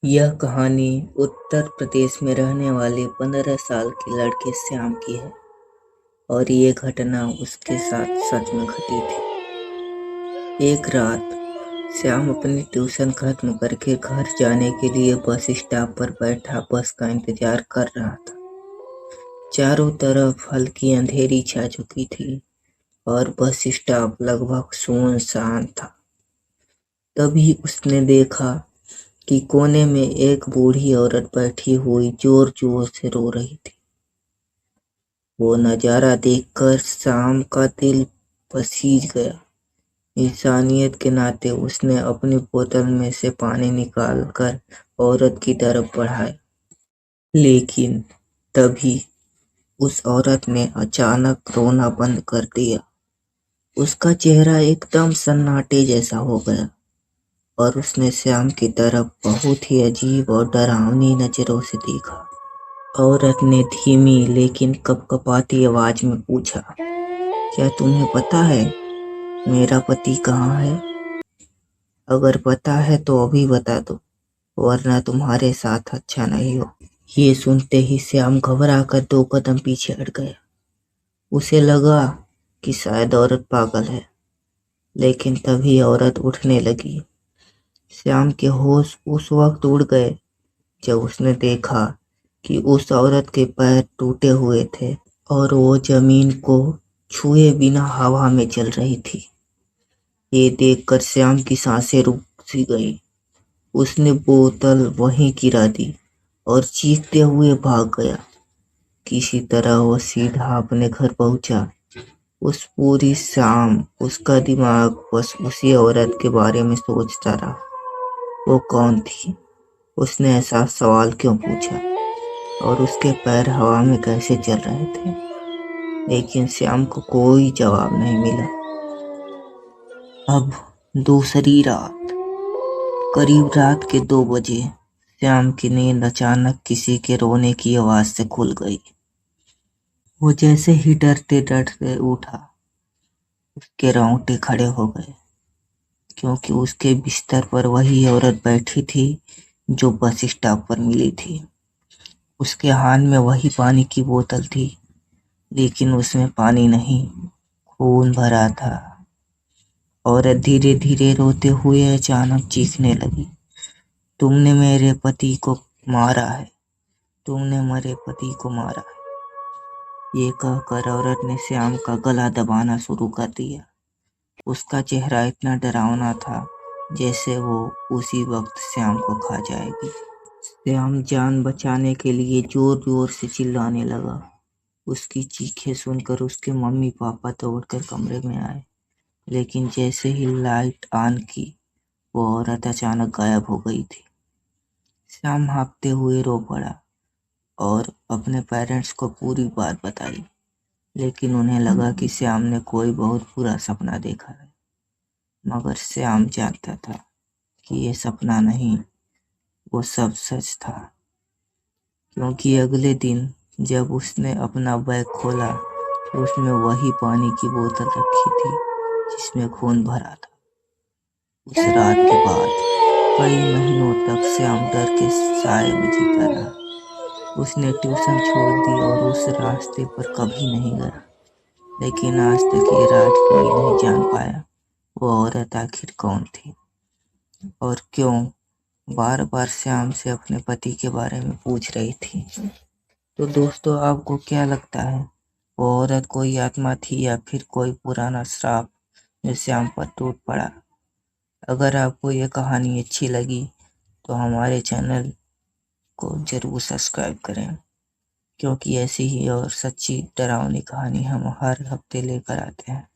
यह कहानी उत्तर प्रदेश में रहने वाले 15 साल के लड़के श्याम की है और ये घटना उसके साथ सच में घटी थी। एक रात श्याम अपनी ट्यूशन खत्म करके घर जाने के लिए बस स्टॉप पर बैठा बस का इंतजार कर रहा था। चारों तरफ हल्की अंधेरी छा चुकी थी और बस स्टॉप लगभग सुनसान था। तभी उसने देखा कि कोने में एक बूढ़ी औरत बैठी हुई जोर जोर से रो रही थी। वो नजारा देखकर श्याम का दिल पसीज गया। इंसानियत के नाते उसने अपनी बोतल में से पानी निकालकर औरत की तरफ बढ़ाया, लेकिन तभी उस औरत ने अचानक रोना बंद कर दिया। उसका चेहरा एकदम सन्नाटे जैसा हो गया और उसने श्याम की तरफ बहुत ही अजीब और डरावनी नजरों से देखा। औरत ने धीमी लेकिन कपकपाती आवाज में पूछा, क्या तुम्हें पता है मेरा पति कहाँ है? अगर पता है तो अभी बता दो, वरना तुम्हारे साथ अच्छा नहीं हो। ये सुनते ही श्याम घबरा कर 2 कदम पीछे हट गया। उसे लगा कि शायद औरत पागल है, लेकिन तभी औरत उठने लगी। श्याम के होश उस वक्त उड़ गए जब उसने देखा कि उस औरत के पैर टूटे हुए थे और वो जमीन को छुए बिना हवा में चल रही थी। ये देखकर श्याम की सांसें रुक सी गई। उसने बोतल वहीं गिरा दी और चीखते हुए भाग गया। किसी तरह वो सीधा अपने घर पहुंचा। उस पूरी शाम उसका दिमाग बस उसी औरत के बारे में सोचता रहा। वो कौन थी? उसने ऐसा सवाल क्यों पूछा? और उसके पैर हवा में कैसे चल रहे थे? लेकिन श्याम को कोई जवाब नहीं मिला। अब दूसरी रात, करीब रात के 2 बजे, श्याम की नींद अचानक किसी के रोने की आवाज से खुल गई। वो जैसे ही डरते डरते उठा, उसके रोंगटे खड़े हो गए, क्योंकि उसके बिस्तर पर वही औरत बैठी थी जो बस स्टॉप पर मिली थी। उसके हाथ में वही पानी की बोतल थी, लेकिन उसमें पानी नहीं, खून भरा था। औरत धीरे धीरे रोते हुए अचानक चीखने लगी, तुमने मेरे पति को मारा है, तुमने मेरे पति को मारा है। ये कहकर औरत ने श्याम का गला दबाना शुरू कर दिया। उसका चेहरा इतना डरावना था जैसे वो उसी वक्त श्याम को खा जाएगी। श्याम जान बचाने के लिए जोर जोर से चिल्लाने लगा। उसकी चीखें सुनकर उसके मम्मी पापा दौड़कर कमरे में आए, लेकिन जैसे ही लाइट ऑन की, वो औरत अचानक गायब हो गई थी। श्याम हाँफते हुए रो पड़ा और अपने पेरेंट्स को पूरी बात बताई, लेकिन उन्हें लगा कि श्याम ने कोई बहुत बुरा सपना देखा है। मगर श्याम जानता था कि ये सपना नहीं, वो सब सच था। क्योंकि अगले दिन जब उसने अपना बैग खोला तो उसमें वही पानी की बोतल रखी थी जिसमें खून भरा था। उस रात के बाद कई महीनों तक श्याम डर के साए में जीता रहा। उसने ट्यूशन छोड़ दी और उस रास्ते पर कभी नहीं गया। लेकिन आज तक ये राज कोई नहीं जान पाया, वो औरत आखिर कौन थी और क्यों बार बार श्याम से अपने पति के बारे में पूछ रही थी। तो दोस्तों, आपको क्या लगता है, वो औरत कोई आत्मा थी या फिर कोई पुराना श्राप जो श्याम पर टूट पड़ा? अगर आपको ये कहानी अच्छी लगी तो हमारे चैनल को जरूर सब्सक्राइब करें, क्योंकि ऐसी ही और सच्ची डरावनी कहानी हम हर हफ्ते लेकर आते हैं।